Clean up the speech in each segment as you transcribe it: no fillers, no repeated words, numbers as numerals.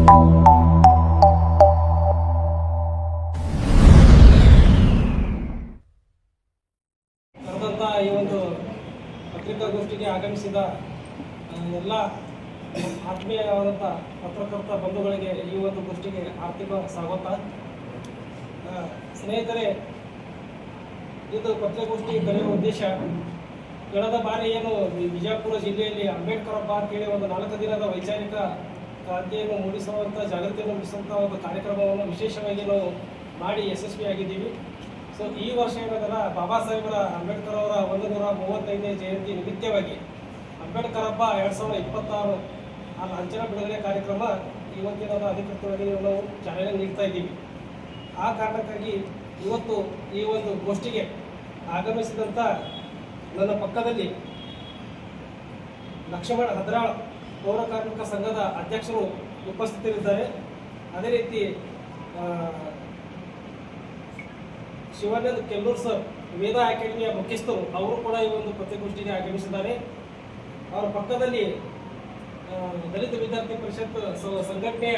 ಈ ಒಂದು ಪತ್ರಿಕಾಗೋಷ್ಠಿಗೆ ಆಗಮಿಸಿದ ಎಲ್ಲ ಆತ್ಮೀಯವಾದಂಥ ಪತ್ರಕರ್ತ ಬಂಧುಗಳಿಗೆ ಈ ಒಂದು ಗೋಷ್ಠಿಗೆ ಆರ್ಥಿಕ ಸ್ವಾಗತ. ಸ್ನೇಹಿತರೆ, ಇದು ಪತ್ರಿಕಾಗೋಷ್ಠಿ ಕರೆಯುವ ಉದ್ದೇಶ, ಕಳೆದ ಬಾರಿ ಏನು ಬಿಜಾಪುರ ಜಿಲ್ಲೆಯಲ್ಲಿ ಅಂಬೇಡ್ಕರ್ ಹಬ್ಬ ಅಂತೇಳಿ ಒಂದು 4 ದಿನದ ವೈಚಾರಿಕ ಕ್ರಾಂತಿಯನ್ನು ಮೂಡಿಸುವಂಥ, ಜಾಗೃತಿಯನ್ನು ಮೂಡಿಸುವಂಥ ಒಂದು ಕಾರ್ಯಕ್ರಮವನ್ನು ವಿಶೇಷವಾಗಿ ನಾವು ಮಾಡಿ ಯಶಸ್ವಿಯಾಗಿದ್ದೀವಿ. ಸೊ ಈ ವರ್ಷ ಏನದಲ್ಲ, ಬಾಬಾ ಸಾಹೇಬರ ಅಂಬೇಡ್ಕರ್ ಅವರ 135ನೇ ಜಯಂತಿ ನಿಮಿತ್ತವಾಗಿ ಅಂಬೇಡ್ಕರ್ ಹಬ್ಬ 2026 ಆ ಲಾಂಛನ ಬಿಡುಗಡೆ ಕಾರ್ಯಕ್ರಮ ಇವತ್ತಿನ ಅಧಿಕೃತವಾಗಿ ನಾವು ಚಾಲನೆ ನೀಡ್ತಾ ಇದ್ದೀವಿ. ಆ ಕಾರಣಕ್ಕಾಗಿ ಇವತ್ತು ಈ ಒಂದು ಗೋಷ್ಠಿಗೆ ಆಗಮಿಸಿದಂಥ ನನ್ನ ಪಕ್ಕದಲ್ಲಿ ಲಕ್ಷ್ಮಣ ಹದ್ರಾಳ್ ಪೌರ ಕಾರ್ಮಿಕ ಸಂಘದ ಅಧ್ಯಕ್ಷರು ಉಪಸ್ಥಿತರಿದ್ದಾರೆ. ಅದೇ ರೀತಿ ಶಿವಾನಂದ್ ಕೆಲ್ಲೂರ್ ಸರ್, ವೇದ ಅಕಾಡೆಮಿಯ ಮುಖ್ಯಸ್ಥರು, ಅವರು ಕೂಡ ಈ ಒಂದು ಪತ್ರಿಕಾಗೋಷ್ಠಿಗೆ ಆಗಮಿಸಿದ್ದಾರೆ. ಅವರ ಪಕ್ಕದಲ್ಲಿ ದಲಿತ ವಿದ್ಯಾರ್ಥಿ ಪರಿಷತ್ ಸಂಘಟನೆಯ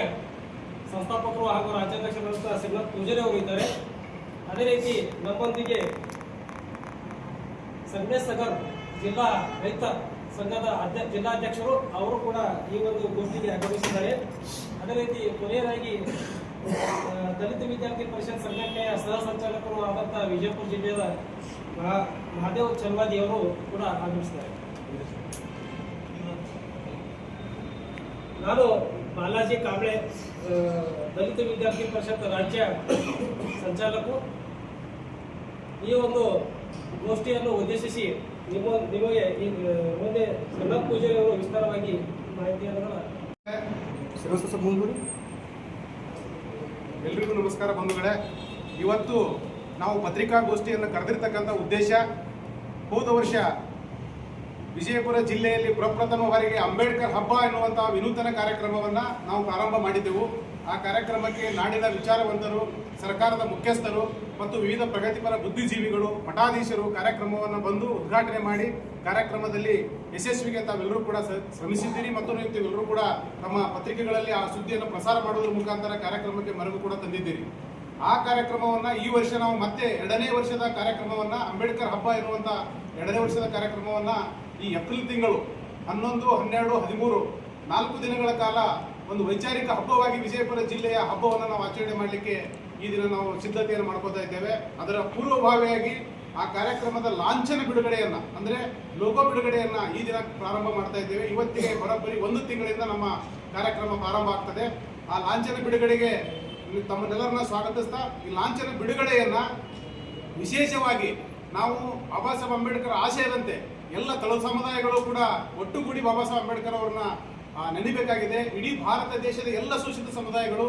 ಸಂಸ್ಥಾಪಕರು ಹಾಗೂ ರಾಜ್ಯಾಧ್ಯಕ್ಷರಾದ ಶ್ರೀನಾಥ್ ಪೂಜಾರಿ ಅವರು ಇದ್ದಾರೆ. ಅದೇ ರೀತಿ ನಮ್ಮೊಂದಿಗೆ ಸಂಗಮೇಶ್ ಸಗರ್ ಜಿಲ್ಲಾ ರೈತ ಸಂಘದ ಜಿಲ್ಲಾಧ್ಯಕ್ಷರು, ಅವರು ಕೂಡ ಈ ಒಂದು ಗೋಷ್ಠಿಗೆ ಆಗಮಿಸಿದ್ದಾರೆ. ಅದೇ ರೀತಿ ಕೊನೆಯದಾಗಿ ದಲಿತ ವಿದ್ಯಾರ್ಥಿ ಪರಿಷತ್ ಸಂಘಟನೆಯ ಸಹ ಸಂಚಾಲಕರು ಆದಂಥ ವಿಜಯಪುರ ಜಿಲ್ಲೆಯ ಮಹಾದೇವ್ ಚಲ್ವಾದಿ ಅವರು ಕೂಡ ಆಗಮಿಸಿದ್ದಾರೆ. ನಾನು ಬಾಲಾಜಿ ಕಾಂಬ್ಳೆ, ದಲಿತ ವಿದ್ಯಾರ್ಥಿ ಪರಿಷತ್ ರಾಜ್ಯ ಸಂಚಾಲಕರು. ಈ ಒಂದು ಗೋಷ್ಠಿಯನ್ನು ಉದ್ದೇಶಿಸಿ ನಿಮಗೆ ಮುಂದೆ ಶ್ರೀನಾಥ್ ಪೂಜಾರಿ ಅವರು ವಿಸ್ತಾರವಾಗಿ ಮಾಹಿತಿಯನ್ನು. ಎಲ್ರಿಗೂ ನಮಸ್ಕಾರ ಬಂಧುಗಳೇ. ಇವತ್ತು ನಾವು ಪತ್ರಿಕಾಗೋಷ್ಠಿಯನ್ನು ಕರೆದಿರ್ತಕ್ಕಂಥ ಉದ್ದೇಶ, ಹೋದ ವರ್ಷ ವಿಜಯಪುರ ಜಿಲ್ಲೆಯಲ್ಲಿ ಪ್ರಪ್ರಥಮ ಬಾರಿಗೆ ಅಂಬೇಡ್ಕರ್ ಹಬ್ಬ ಎನ್ನುವಂಥ ವಿನೂತನ ಕಾರ್ಯಕ್ರಮವನ್ನು ನಾವು ಪ್ರಾರಂಭ ಮಾಡಿದ್ದೆವು. ಆ ಕಾರ್ಯಕ್ರಮಕ್ಕೆ ನಾಡಿನ ವಿಚಾರವಂತರು, ಸರ್ಕಾರದ ಮುಖ್ಯಸ್ಥರು ಮತ್ತು ವಿವಿಧ ಪ್ರಗತಿಪರ ಬುದ್ಧಿಜೀವಿಗಳು, ಮಠಾಧೀಶರು ಕಾರ್ಯಕ್ರಮವನ್ನು ಬಂದು ಉದ್ಘಾಟನೆ ಮಾಡಿ ಕಾರ್ಯಕ್ರಮದಲ್ಲಿ ಯಶಸ್ವಿಗೆ ತಾವೆಲ್ಲರೂ ಕೂಡ ಶ್ರಮಿಸಿದ್ದೀರಿ ಮತ್ತು ನೀವೆಲ್ಲರೂ ಕೂಡ ತಮ್ಮ ಪತ್ರಿಕೆಗಳಲ್ಲಿ ಆ ಸುದ್ದಿಯನ್ನು ಪ್ರಸಾರ ಮಾಡುವುದರ ಮುಖಾಂತರ ಕಾರ್ಯಕ್ರಮಕ್ಕೆ ಮೆರುಗು ಕೂಡ ತಂದಿದ್ದೀರಿ. ಆ ಕಾರ್ಯಕ್ರಮವನ್ನು ಈ ವರ್ಷ ನಾವು ಮತ್ತೆ 2ನೇ ವರ್ಷದ ಕಾರ್ಯಕ್ರಮವನ್ನು, ಅಂಬೇಡ್ಕರ್ ಹಬ್ಬ ಎನ್ನುವಂಥ 2ನೇ ವರ್ಷದ ಕಾರ್ಯಕ್ರಮವನ್ನು ಈ ಏಪ್ರಿಲ್ ತಿಂಗಳು 11, 12, 13 4 ದಿನಗಳ ಕಾಲ ಒಂದು ವೈಚಾರಿಕ ಹಬ್ಬವಾಗಿ ವಿಜಯಪುರ ಜಿಲ್ಲೆಯ ಹಬ್ಬವನ್ನು ನಾವು ಆಚರಣೆ ಮಾಡಲಿಕ್ಕೆ ಈ ದಿನ ನಾವು ಸಿದ್ಧತೆಯನ್ನು ಮಾಡ್ಕೋತಾ ಇದ್ದೇವೆ. ಅದರ ಪೂರ್ವಭಾವಿಯಾಗಿ ಆ ಕಾರ್ಯಕ್ರಮದ ಲಾಂಛನ ಬಿಡುಗಡೆಯನ್ನು, ಅಂದರೆ ಲೋಗೋ ಬಿಡುಗಡೆಯನ್ನು ಈ ದಿನ ಪ್ರಾರಂಭ ಮಾಡ್ತಾ ಇದ್ದೇವೆ. ಇವತ್ತಿಗೆ ಬರೋಬ್ಬರಿ 1 ತಿಂಗಳಿಂದ ನಮ್ಮ ಕಾರ್ಯಕ್ರಮ ಪ್ರಾರಂಭ ಆಗ್ತದೆ. ಆ ಲಾಂಛನ ಬಿಡುಗಡೆಗೆ ತಮ್ಮನ್ನೆಲ್ಲರನ್ನ ಸ್ವಾಗತಿಸ್ತಾ, ಈ ಲಾಂಛನ ಬಿಡುಗಡೆಯನ್ನು ವಿಶೇಷವಾಗಿ ನಾವು ಬಾಬಾ ಸಾಹೇಬ್ ಅಂಬೇಡ್ಕರ್ ಆಶಯದಂತೆ ಎಲ್ಲ ತಳ ಸಮುದಾಯಗಳು ಕೂಡ ಒಟ್ಟುಗೂಡಿ ಬಾಬಾ ಸಾಹೇಬ್ ಅಂಬೇಡ್ಕರ್ ಅವರನ್ನ ನೆನಬೇಕಾಗಿದೆ. ಇಡೀ ಭಾರತ ದೇಶದ ಎಲ್ಲ ಶೋಷಿತ ಸಮುದಾಯಗಳು,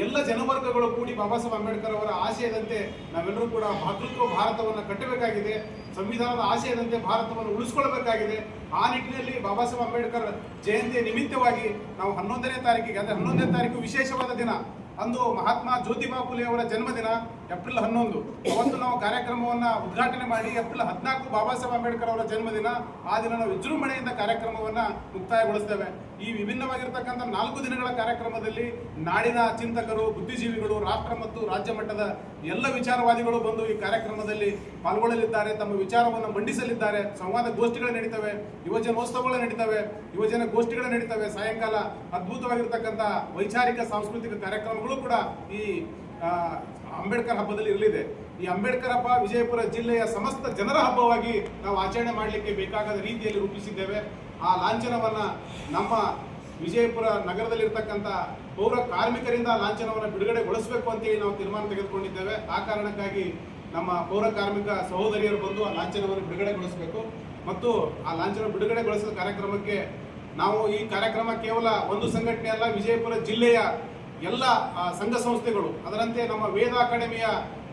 ಎಲ್ಲ ಜನವರ್ಗಗಳು ಕೂಡಿ ಬಾಬಾ ಸಾಹೇಬ್ ಅಂಬೇಡ್ಕರ್ ಅವರ ಆಶಯದಂತೆ ನಾವೆಲ್ಲರೂ ಕೂಡ ಭಾತೃತ್ವ ಭಾರತವನ್ನು ಕಟ್ಟಬೇಕಾಗಿದೆ. ಸಂವಿಧಾನದ ಆಶಯದಂತೆ ಭಾರತವನ್ನು ಉಳಿಸ್ಕೊಳ್ಬೇಕಾಗಿದೆ. ಆ ನಿಟ್ಟಿನಲ್ಲಿ ಬಾಬಾ ಸಾಹೇಬ್ ಅಂಬೇಡ್ಕರ್ ಜಯಂತಿಯ ನಿಮಿತ್ತವಾಗಿ ನಾವು 11ನೇ ತಾರೀಕಿಗೆ, ಅಂದರೆ 11ನೇ ತಾರೀಕು ವಿಶೇಷವಾದ ದಿನ, ಅಂದು ಮಹಾತ್ಮ ಜ್ಯೋತಿಬಾ ಫುಲೆ ಅವರ ಜನ್ಮದಿನ ಏಪ್ರಿಲ್ 11. ಅವತ್ತು ನಾವು ಕಾರ್ಯಕ್ರಮವನ್ನು ಉದ್ಘಾಟನೆ ಮಾಡಿ ಏಪ್ರಿಲ್ 14 ಬಾಬಾ ಸಾಹೇಬ್ ಅಂಬೇಡ್ಕರ್ ಅವರ ಜನ್ಮದಿನ. ಆ ದಿನ ನಾವು ವಿಜೃಂಭಣೆಯಿಂದ ಕಾರ್ಯಕ್ರಮವನ್ನು ಮುಕ್ತಾಯಗೊಳಿಸ್ತೇವೆ. ಈ ವಿಭಿನ್ನವಾಗಿರ್ತಕ್ಕಂಥ 4 ದಿನಗಳ ಕಾರ್ಯಕ್ರಮದಲ್ಲಿ ನಾಡಿನ ಚಿಂತಕರು, ಬುದ್ಧಿಜೀವಿಗಳು, ರಾಷ್ಟ್ರ ಮತ್ತು ರಾಜ್ಯ ಮಟ್ಟದ ಎಲ್ಲ ವಿಚಾರವಾದಿಗಳು ಬಂದು ಈ ಕಾರ್ಯಕ್ರಮದಲ್ಲಿ ಪಾಲ್ಗೊಳ್ಳಲಿದ್ದಾರೆ, ತಮ್ಮ ವಿಚಾರವನ್ನು ಮಂಡಿಸಲಿದ್ದಾರೆ. ಸಂವಾದ ಗೋಷ್ಠಿಗಳು ನಡೀತವೆ, ಯುವಜನೋತ್ಸವಗಳು ನಡೀತವೆ, ಯುವಜನ ಗೋಷ್ಠಿಗಳು ನಡೀತವೆ. ಸಾಯಂಕಾಲ ಅದ್ಭುತವಾಗಿರ್ತಕ್ಕಂಥ ವೈಚಾರಿಕ ಸಾಂಸ್ಕೃತಿಕ ಕಾರ್ಯಕ್ರಮಗಳು ಕೂಡ ಈ ಅಂಬೇಡ್ಕರ್ ಹಬ್ಬದಲ್ಲಿ ಇರಲಿದೆ. ಈ ಅಂಬೇಡ್ಕರ್ ಹಬ್ಬ ವಿಜಯಪುರ ಜಿಲ್ಲೆಯ ಸಮಸ್ತ ಜನರ ಹಬ್ಬವಾಗಿ ನಾವು ಆಚರಣೆ ಮಾಡಲಿಕ್ಕೆ ಬೇಕಾದ ರೀತಿಯಲ್ಲಿ ರೂಪಿಸಿದ್ದೇವೆ. ಆ ಲಾಂಛನವನ್ನು ನಮ್ಮ ವಿಜಯಪುರ ನಗರದಲ್ಲಿರ್ತಕ್ಕಂಥ ಪೌರ ಕಾರ್ಮಿಕರಿಂದ ಲಾಂಛನವನ್ನು ಬಿಡುಗಡೆಗೊಳಿಸಬೇಕು ಅಂತೇಳಿ ನಾವು ತೀರ್ಮಾನ ತೆಗೆದುಕೊಂಡಿದ್ದೇವೆ. ಆ ಕಾರಣಕ್ಕಾಗಿ ನಮ್ಮ ಪೌರ ಕಾರ್ಮಿಕ ಸಹೋದರಿಯರು ಬಂದು ಆ ಲಾಂಛನವನ್ನು ಬಿಡುಗಡೆಗೊಳಿಸಬೇಕು. ಮತ್ತು ಆ ಲಾಂಛನ ಬಿಡುಗಡೆಗೊಳಿಸಿದ ಕಾರ್ಯಕ್ರಮಕ್ಕೆ ನಾವು, ಈ ಕಾರ್ಯಕ್ರಮ ಕೇವಲ ಒಂದು ಸಂಘಟನೆ ಅಲ್ಲ, ವಿಜಯಪುರ ಜಿಲ್ಲೆಯ ಎಲ್ಲ ಸಂಘ ಸಂಸ್ಥೆಗಳು, ಅದರಂತೆ ನಮ್ಮ ವೇದ ಅಕಾಡೆಮಿಯ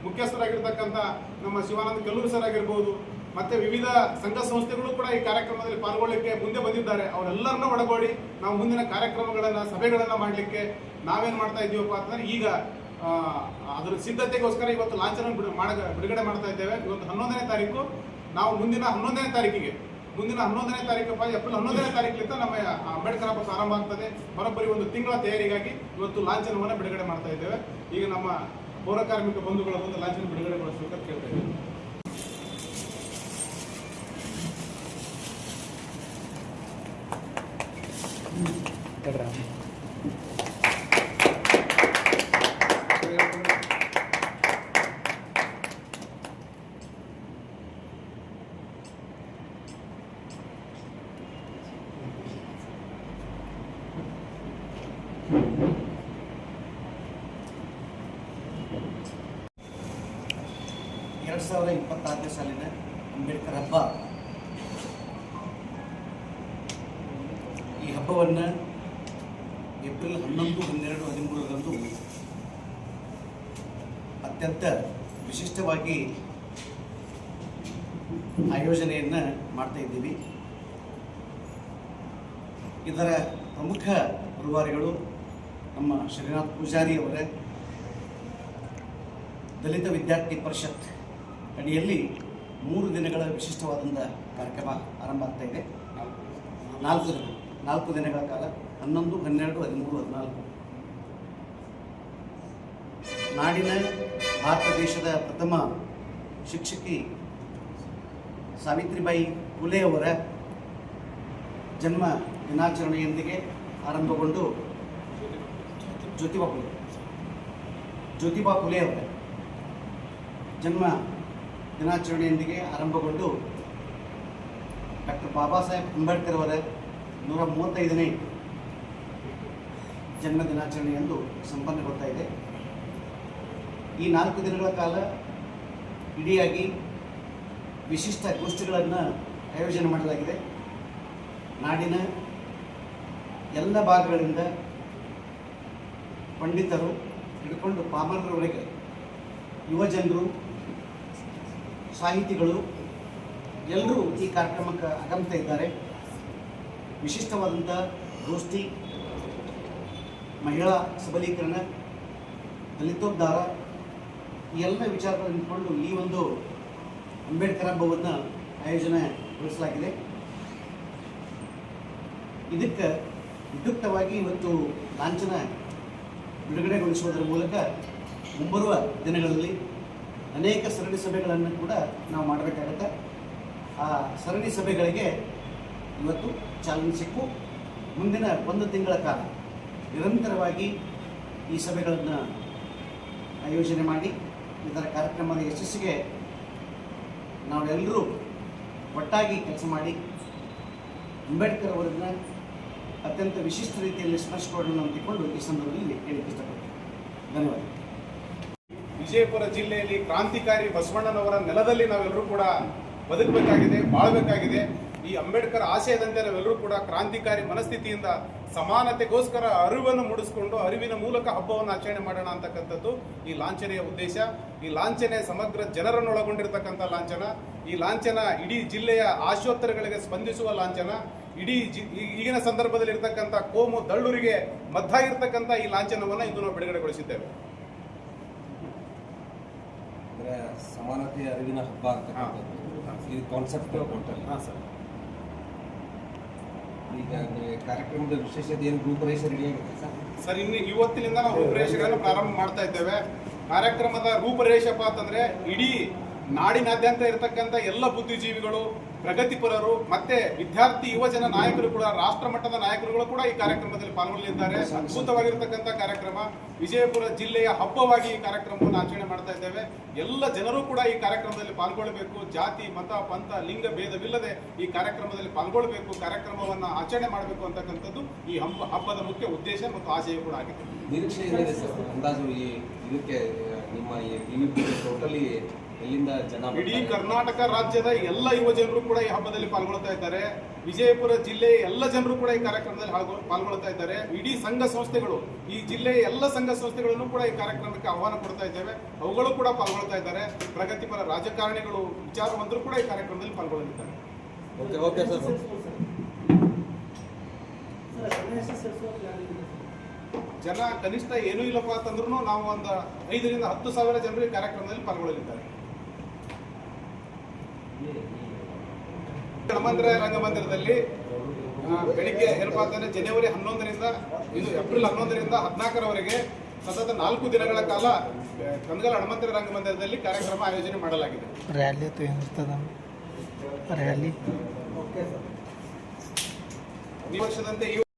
ಮುಖ್ಯಸ್ಥರಾಗಿರ್ತಕ್ಕಂಥ ನಮ್ಮ ಶಿವಾನಂದ ಕೆಲ್ಲೂರ್ ಸರ್ ಆಗಿರ್ಬೋದು, ಮತ್ತೆ ವಿವಿಧ ಸಂಘ ಸಂಸ್ಥೆಗಳು ಕೂಡ ಈ ಕಾರ್ಯಕ್ರಮದಲ್ಲಿ ಪಾಲ್ಗೊಳ್ಳಲಿಕ್ಕೆ ಮುಂದೆ ಬಂದಿದ್ದಾರೆ. ಅವರೆಲ್ಲರನ್ನ ಒಳಗೂಡಿ ನಾವು ಮುಂದಿನ ಕಾರ್ಯಕ್ರಮಗಳನ್ನು, ಸಭೆಗಳನ್ನು ಮಾಡಲಿಕ್ಕೆ ನಾವೇನು ಮಾಡ್ತಾ ಇದ್ದೀವಪ್ಪ ಅಂತಂದರೆ, ಈಗ ಅದರ ಸಿದ್ಧತೆಗೋಸ್ಕರ ಇವತ್ತು ಲಾಂಛನ ಬಿಡುಗಡೆ ಮಾಡ್ತಾ ಇದ್ದೇವೆ. ಇವತ್ತು 11ನೇ ತಾರೀಕು. ನಾವು ಮುಂದಿನ 11ನೇ ತಾರೀಕಿಗೆ ಮುಂದಿನ 11ನೇ ತಾರೀಕಪ್ಪ ಏಪ್ರಿಲ್ 11ನೇ ತಾರೀಕಿನಿಂದ ನಮ್ಮ ಅಂಬೇಡ್ಕರ್ ಹಬ್ಬ ಪ್ರಾರಂಭ ಆಗ್ತದೆ. ಬರೋಬ್ಬರಿ ಒಂದು ತಿಂಗಳ ತಯಾರಿಗಾಗಿ ಇವತ್ತು ಲಾಂಛನವನ್ನು ಬಿಡುಗಡೆ ಮಾಡ್ತಾ ಇದ್ದೇವೆ. ಈಗ ನಮ್ಮ ಪೌರ ಕಾರ್ಮಿಕ ಬಂಧುಗಳ ಒಂದು ಲಾಂಛನ ಬಿಡುಗಡೆಗೊಳಿಸಬೇಕಂತ ಕೇಳ್ತಾ ಇದ್ದೇವೆ. ಎರಡು 2026ನೇ ಸಾಲಿನ ಅಂಬೇಡ್ಕರ್ ಹಬ್ಬ, ಈ ಹಬ್ಬವನ್ನು ಏಪ್ರಿಲ್ 11, 12, 13ರಂದು ಅತ್ಯಂತ ವಿಶಿಷ್ಟವಾಗಿ ಆಯೋಜನೆಯನ್ನು ಮಾಡ್ತಾ ಇದ್ದೀವಿ. ಇದರ ಪ್ರಮುಖ ರೂವಾರಿಗಳು ನಮ್ಮ ಶ್ರೀನಾಥ್ ಪೂಜಾರಿ ಅವರ ದಲಿತ ವಿದ್ಯಾರ್ಥಿ ಪರಿಷತ್ ಅಡಿಯಲ್ಲಿ 3 ದಿನಗಳ ವಿಶಿಷ್ಟವಾದಂಥ ಕಾರ್ಯಕ್ರಮ ಆರಂಭ ಆಗ್ತಾ ಇದೆ. 4 ದಿನಗಳ ಕಾಲ 11, 12, 13, 14 ನಾಡಿನ ಭಾರತ ದೇಶದ ಪ್ರಥಮ ಶಿಕ್ಷಕಿ ಸಾವಿತ್ರಿಬಾಯಿ ಫುಲೆ ಅವರ ಜನ್ಮ ದಿನಾಚರಣೆಯೊಂದಿಗೆ ಆರಂಭಗೊಂಡು ಜ್ಯೋತಿಬಾ ಫುಲೆ ಅವರ ಜನ್ಮ ದಿನಾಚರಣೆಯೊಂದಿಗೆ ಆರಂಭಗೊಂಡು ಡಾಕ್ಟರ್ ಬಾಬಾ ಸಾಹೇಬ್ ಅಂಬೇಡ್ಕರ್ ಅವರ 135ನೇ ಜನ್ಮ ದಿನಾಚರಣೆಯಂದು ಸಂಪನ್ನಗೊಳ್ತಾ ಇದೆ. ಈ 4 ದಿನಗಳ ಕಾಲ ಇಡಿಯಾಗಿ ವಿಶಿಷ್ಟ ಗೋಷ್ಠಿಗಳನ್ನು ಆಯೋಜನೆ ಮಾಡಲಾಗಿದೆ. ನಾಡಿನ ಎಲ್ಲ ಭಾಗಗಳಿಂದ ಪಂಡಿತರು ಹಿಡ್ಕೊಂಡು ಪಾಮರರವರೆಗೆ ಯುವಜನರು, ಸಾಹಿತಿಗಳು ಎಲ್ಲರೂ ಈ ಕಾರ್ಯಕ್ರಮಕ್ಕೆ ಆಗಮಿಸ್ತಾ ಇದ್ದಾರೆ. ವಿಶಿಷ್ಟವಾದಂಥ ಗೋಷ್ಠಿ, ಮಹಿಳಾ ಸಬಲೀಕರಣ, ದಲಿತೋದ್ಧಾರ ಈ ಎಲ್ಲ ವಿಚಾರಗಳನ್ನು ಇಟ್ಕೊಂಡು ಈ ಒಂದು ಅಂಬೇಡ್ಕರ್ ಹಬ್ಬವನ್ನು ಆಯೋಜನೆಗೊಳಿಸಲಾಗಿದೆ. ಇದಕ್ಕೆ ವಿದ್ಯುಕ್ತವಾಗಿ ಇವತ್ತು ಲಾಂಛನ ಬಿಡುಗಡೆಗೊಳಿಸುವುದರ ಮೂಲಕ ಮುಂಬರುವ ದಿನಗಳಲ್ಲಿ ಅನೇಕ ಸರಣಿ ಸಭೆಗಳನ್ನು ಕೂಡ ನಾವು ಮಾಡಬೇಕಾಗತ್ತೆ. ಆ ಸರಣಿ ಸಭೆಗಳಿಗೆ ಇವತ್ತು ಚಾಲನೆ ಸಿಕ್ಕು ಮುಂದಿನ 1 ತಿಂಗಳ ಕಾಲ ನಿರಂತರವಾಗಿ ಈ ಸಭೆಗಳನ್ನು ಆಯೋಜನೆ ಮಾಡಿ ಇದರ ಕಾರ್ಯಕ್ರಮದ ಯಶಸ್ಸಿಗೆ ನಾವೆಲ್ಲರೂ ಒಟ್ಟಾಗಿ ಕೆಲಸ ಮಾಡಿ ಅಂಬೇಡ್ಕರ್ ಅವರನ್ನು ಅತ್ಯಂತ ವಿಶಿಷ್ಟ ರೀತಿಯಲ್ಲಿ ಸ್ಮರಿಸಿಕೊಳ್ಳೋಣ ಅಂತಿಕೊಂಡು ಈ ಸಂದರ್ಭದಲ್ಲಿ ಹೇಳಕ್ಕೆ ಇಷ್ಟಪಡ್ತೀನಿ. ಧನ್ಯವಾದ. ವಿಜಯಪುರ ಜಿಲ್ಲೆಯಲ್ಲಿ ಕ್ರಾಂತಿಕಾರಿ ಬಸವಣ್ಣನವರ ನೆಲದಲ್ಲಿ ನಾವೆಲ್ಲರೂ ಕೂಡ ಬದುಕಬೇಕಾಗಿದೆ, ಬಾಳಬೇಕಾಗಿದೆ. ಈ ಅಂಬೇಡ್ಕರ್ ಆಶಯದಂತೆ ನಾವೆಲ್ಲರೂ ಕೂಡ ಕ್ರಾಂತಿಕಾರಿ ಮನಸ್ಥಿತಿಯಿಂದ ಸಮಾನತೆಗೋಸ್ಕರ ಅರಿವನ್ನು ಮೂಡಿಸಿಕೊಂಡು ಅರಿವಿನ ಮೂಲಕ ಹಬ್ಬವನ್ನು ಆಚರಣೆ ಮಾಡೋಣ ಅಂತಕ್ಕಂಥದ್ದು ಈ ಲಾಂಛನೆಯ ಉದ್ದೇಶ. ಈ ಲಾಂಛನೆ ಸಮಗ್ರ ಜನರನ್ನು ಒಳಗೊಂಡಿರ್ತಕ್ಕಂಥ ಲಾಂಛನ. ಈ ಲಾಂಛನ ಇಡೀ ಜಿಲ್ಲೆಯ ಆಶೋತ್ತರಗಳಿಗೆ ಸ್ಪಂದಿಸುವ ಲಾಂಛನ. ಈಗಿನ ಸಂದರ್ಭದಲ್ಲಿ ಇರ್ತಕ್ಕಂಥ ಕೋಮು ದಳ್ಳೂರಿಗೆ ಮದ್ದಾಗಿರ್ತಕ್ಕಂಥ ಈ ಲಾಂಛನವನ್ನು ಇಂದು ನಾವು ಬಿಡುಗಡೆಗೊಳಿಸಿದ್ದೇವೆ. ಸಮಾನತೆಯ ಅರಿವಿನ ಹಬ್ಬ ಅಂತಕ್ಕಂಥದ್ದು ಇದು ಕಾನ್ಸೆಪ್ಟ್ ಟೋಟಲ್. ಹಾಂ ಸರ್. ಈಗ ಕಾರ್ಯಕ್ರಮದ ವಿಶೇಷತೆ ಏನು, ರೂಪರೇಷೆ ರೆಡಿ ಆಗಿದೆ ಸರ್? ಇನ್ನು ಇವತ್ತಿನಿಂದ ನಾವು ರೂಪರೇಷೆಗಳನ್ನು ಪ್ರಾರಂಭ ಮಾಡ್ತಾ ಇದ್ದೇವೆ. ಕಾರ್ಯಕ್ರಮದ ರೂಪರೇಷೆಪ್ಪ ಅಂತಂದ್ರೆ ಇಡೀ ನಾಡಿನಾದ್ಯಂತ ಇರತಕ್ಕಂಥ ಎಲ್ಲ ಬುದ್ಧಿಜೀವಿಗಳು, ಪ್ರಗತಿಪರರು ಮತ್ತೆ ವಿದ್ಯಾರ್ಥಿ ಯುವಜನ ನಾಯಕರು ಕೂಡ, ರಾಷ್ಟ್ರ ಮಟ್ಟದ ನಾಯಕರುಗಳು ಕೂಡ ಈ ಕಾರ್ಯಕ್ರಮದಲ್ಲಿ ಪಾಲ್ಗೊಳ್ಳಲಿದ್ದಾರೆ. ಅದ್ಭುತವಾಗಿರ್ತಕ್ಕಂಥ ಕಾರ್ಯಕ್ರಮ. ವಿಜಯಪುರ ಜಿಲ್ಲೆಯ ಹಬ್ಬವಾಗಿ ಈ ಕಾರ್ಯಕ್ರಮವನ್ನು ಆಚರಣೆ ಮಾಡ್ತಾ ಇದ್ದೇವೆ. ಎಲ್ಲ ಜನರು ಕೂಡ ಈ ಕಾರ್ಯಕ್ರಮದಲ್ಲಿ ಪಾಲ್ಗೊಳ್ಳಬೇಕು. ಜಾತಿ, ಮತ, ಪಂಥ, ಲಿಂಗ ಭೇದವಿಲ್ಲದೆ ಈ ಕಾರ್ಯಕ್ರಮದಲ್ಲಿ ಪಾಲ್ಗೊಳ್ಳಬೇಕು, ಕಾರ್ಯಕ್ರಮವನ್ನು ಆಚರಣೆ ಮಾಡಬೇಕು ಅಂತಕ್ಕಂಥದ್ದು ಈ ಹಬ್ಬದ ಮುಖ್ಯ ಉದ್ದೇಶ ಮತ್ತು ಆಶಯ ಕೂಡ ಆಗಿದೆ. ನಿರೀಕ್ಷೆ ಏನಿದೆ ಸರ್ ಅಂದಾಜು ಇದಕ್ಕೆ ನಿಮ್ಮ ಈ ಟೋಟಲಿ ಎಲ್ಲಿಂದ ಜನ? ಇಡೀ ಕರ್ನಾಟಕ ರಾಜ್ಯದ ಎಲ್ಲ ಯುವ ಜನರು ಕೂಡ ಈ ಹಬ್ಬದಲ್ಲಿ ಪಾಲ್ಗೊಳ್ತಾ ಇದ್ದಾರೆ. ವಿಜಯಪುರ ಜಿಲ್ಲೆಯ ಎಲ್ಲ ಜನರು ಕೂಡ ಈ ಕಾರ್ಯಕ್ರಮದಲ್ಲಿ ಪಾಲ್ಗೊಳ್ತಾ ಇದ್ದಾರೆ. ಇಡೀ ಸಂಘ ಸಂಸ್ಥೆಗಳು, ಈ ಜಿಲ್ಲೆಯ ಎಲ್ಲ ಸಂಘ ಸಂಸ್ಥೆಗಳನ್ನು ಕೂಡ ಈ ಕಾರ್ಯಕ್ರಮಕ್ಕೆ ಆಹ್ವಾನ ಕೊಡ್ತಾ ಇದ್ದೇವೆ. ಅವುಗಳು ಕೂಡ ಪಾಲ್ಗೊಳ್ತಾ ಇದ್ದಾರೆ. ಪ್ರಗತಿಪರ ರಾಜಕಾರಣಿಗಳು, ವಿಚಾರವಂತರು ಕೂಡ ಈ ಕಾರ್ಯಕ್ರಮದಲ್ಲಿ ಪಾಲ್ಗೊಳ್ಳಲಿದ್ದಾರೆ. Okay sir. ಜನ ಕನಿಷ್ಠ ಏನೂ ಇಲ್ಲಪ್ಪ ಅಂತಂದ್ರೂ ನಾವು ಒಂದು 5,000 ರಿಂದ 10,000 ಜನರು ಈ ಕಾರ್ಯಕ್ರಮದಲ್ಲಿ ಪಾಲ್ಗೊಳ್ಳಲಿದ್ದಾರೆ. ಹನುಮಂತರಾಯ ರಂಗಮಂದಿರದಲ್ಲಿ ಬೆಳಿಗ್ಗೆ ಏನಪ್ಪಾ ಅಂತಂದ್ರೆ ಜನವರಿ 11ರಿಂದ ಇದು ಏಪ್ರಿಲ್ 11ರಿಂದ 14ರವರೆಗೆ ಸತತ 4 ದಿನಗಳ ಕಾಲ ಕನಗಲ್ ಹನುಮಂತರಾಯ ರಂಗಮಂದಿರದಲ್ಲಿ ಕಾರ್ಯಕ್ರಮ ಆಯೋಜನೆ ಮಾಡಲಾಗಿದೆ. ರ್ಯಾಲಿ ಈ ವರ್ಷದಂತೆ